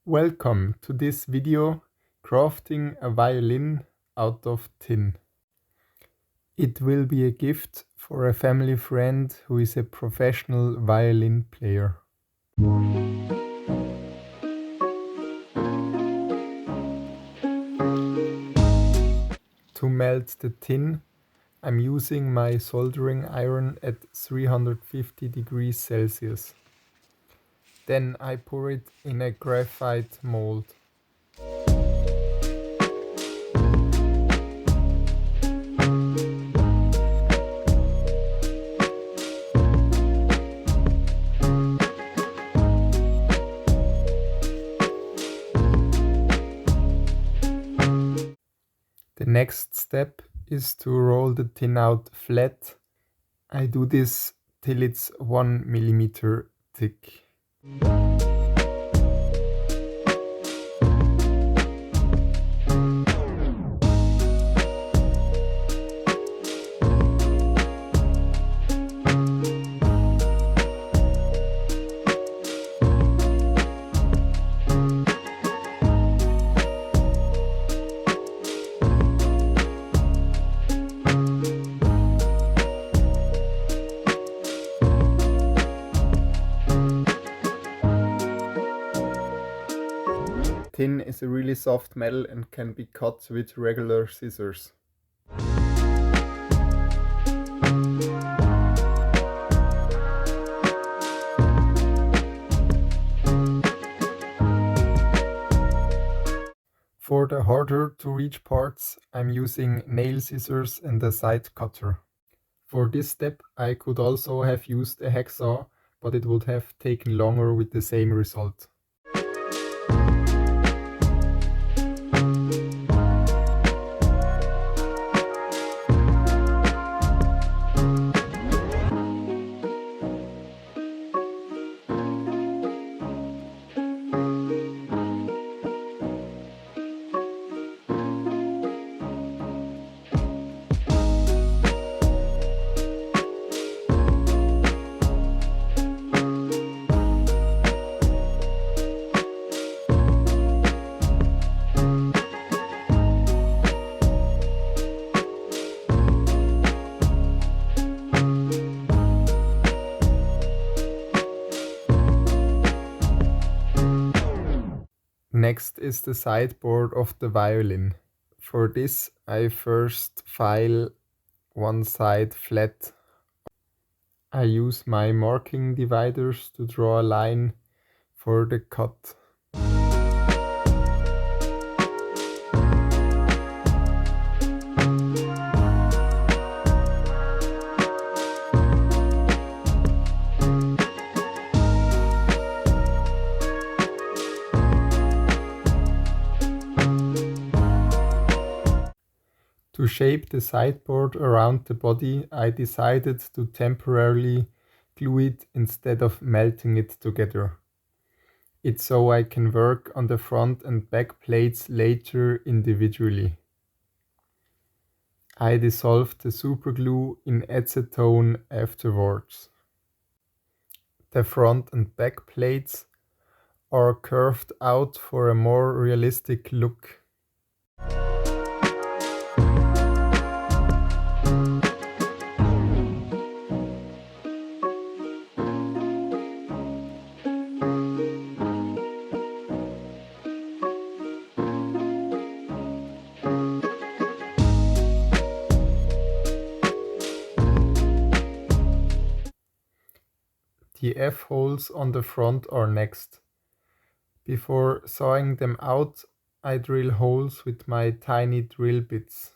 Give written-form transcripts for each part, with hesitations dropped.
Welcome to this video crafting a violin out of tin. It will be a gift for a family friend who is a professional violin player. To melt the tin, I'm using my soldering iron at 350 degrees Celsius. Then I pour it in a graphite mold. The next step is to roll the tin out flat. I do this till it's 1 millimeter thick. Tin is a really soft metal and can be cut with regular scissors. For the harder to reach parts, I'm using nail scissors and a side cutter. For this step I could also have used a hacksaw, but it would have taken longer with the same result. Next is the sideboard of the violin. For this I first file one side flat. I use my marking dividers to draw a line for the cut. To shape the sideboard around the body, I decided to temporarily glue it instead of melting it together. It's so I can work on the front and back plates later individually. I dissolved the superglue in acetone afterwards. The front and back plates are curved out for a more realistic look. The F-holes on the front are next. Before sawing them out, I drill holes with my tiny drill bits.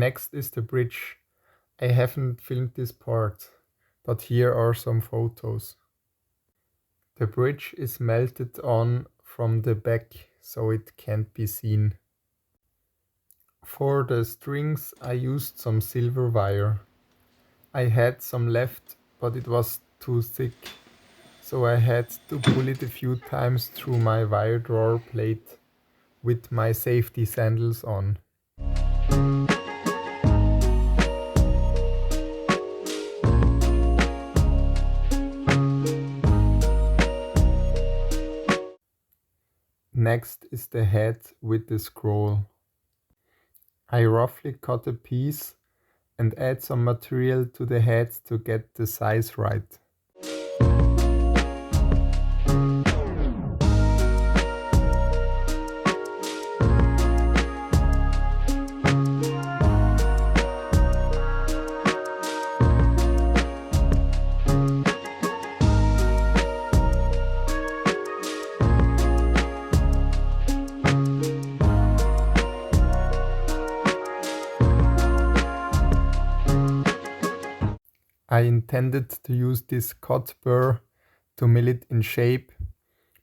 Next is the bridge. I haven't filmed this part, but here are some photos. The bridge is melted on from the back, so it can't be seen. For the strings I used some silver wire. I had some left, but it was too thick, so I had to pull it a few times through my wire drawer plate with my safety sandals on. Next is the head with the scroll. I roughly cut a piece and add some material to the head to get the size right. I intended to use this cut burr to mill it in shape,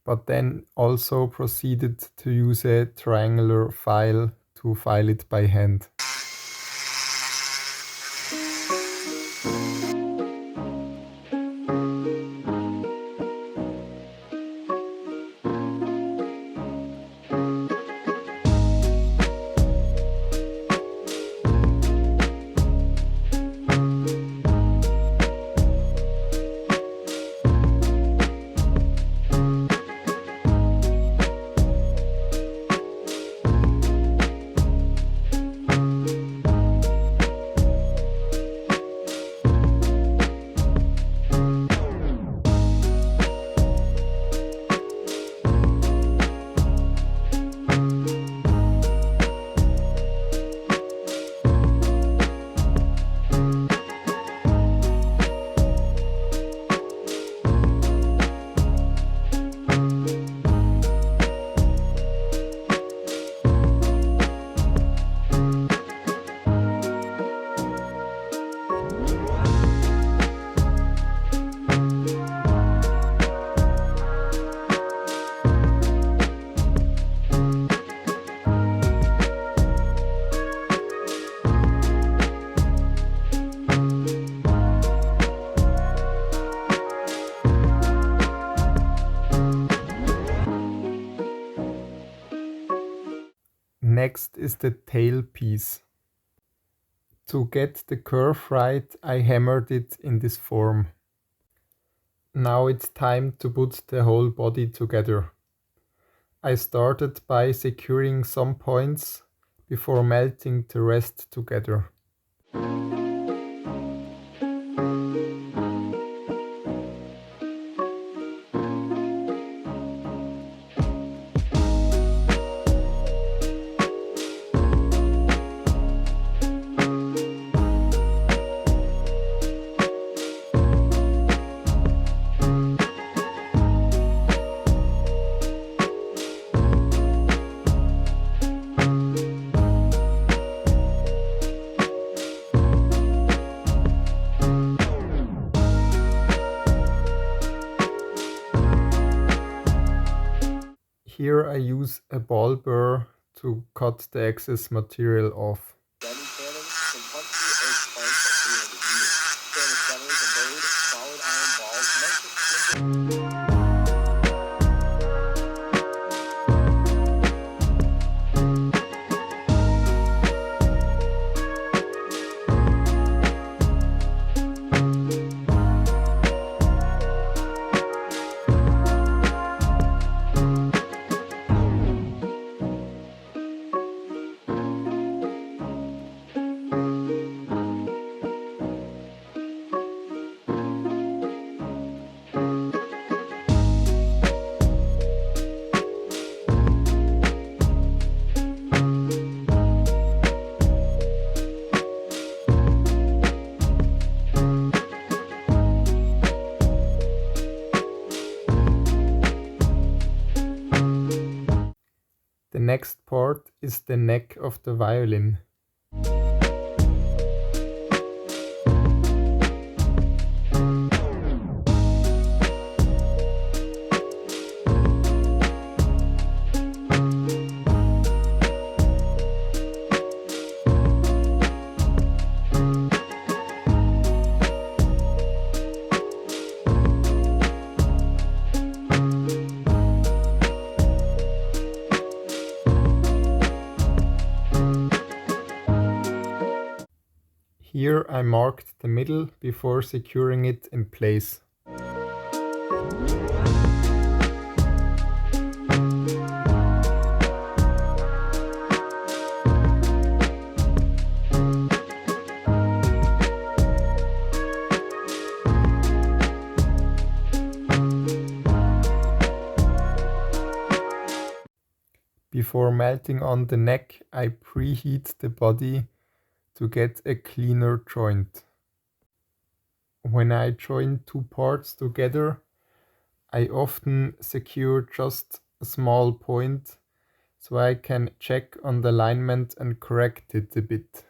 but then also proceeded to use a triangular file to file it by hand. Next is the tail piece. To get the curve right, I hammered it in this form. Now it's time to put the whole body together. I started by securing some points before melting the rest together. Here I use a ball burr to cut the excess material off. The next part is the neck of the violin. Here I marked the middle before securing it in place. Before melting on the neck, I preheat the body to get a cleaner joint. When I join two parts together, I often secure just a small point so I can check on the alignment and correct it a bit.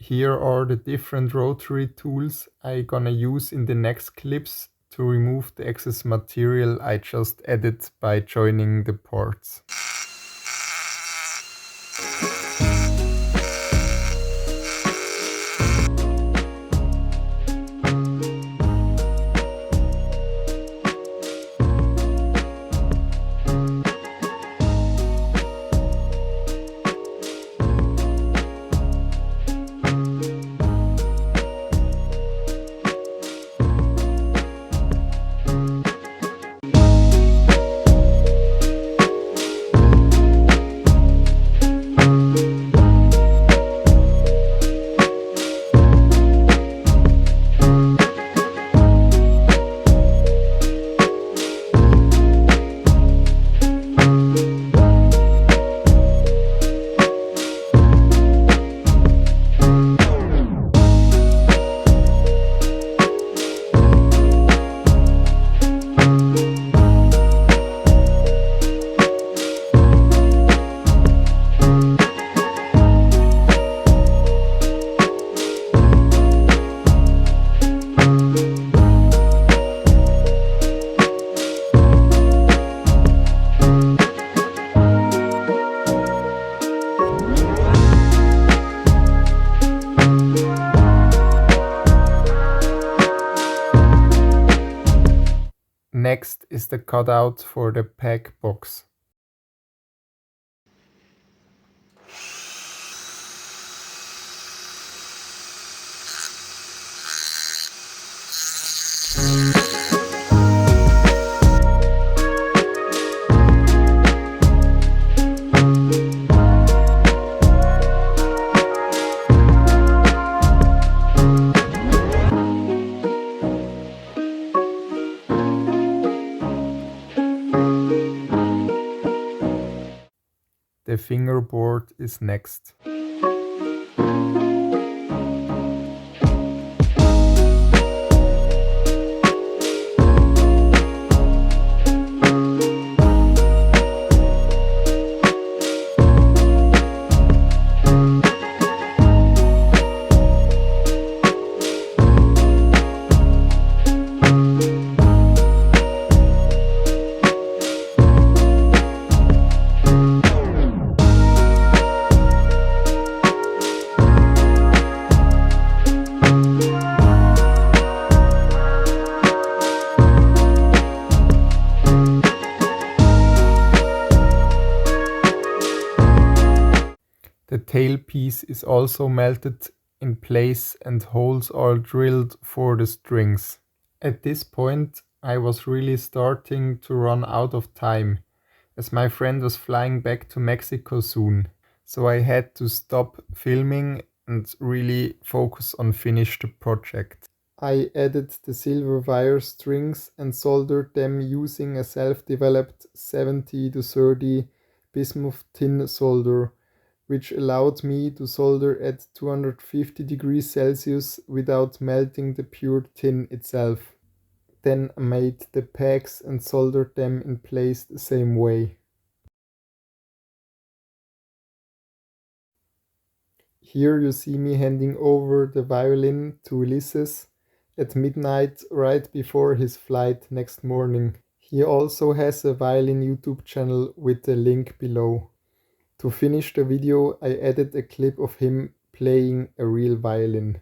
Here are the different rotary tools I gonna use in the next clips to remove the excess material I just added by joining the parts. Next is the cutout for the peg box. The fingerboard is next. The tailpiece is also melted in place and holes are drilled for the strings. At this point, I was really starting to run out of time, as my friend was flying back to Mexico soon. so I had to stop filming and really focus on finish the project. I added the silver wire strings and soldered them using a self-developed 70 to 30 bismuth tin solder, which allowed me to solder at 250 degrees Celsius without melting the pure tin itself. Then I made the pegs and soldered them in place the same way. Here you see me handing over the violin to Ulyses at midnight right before his flight next morning. He also has a violin YouTube channel with the link below. To finish the video, I added a clip of him playing a real violin.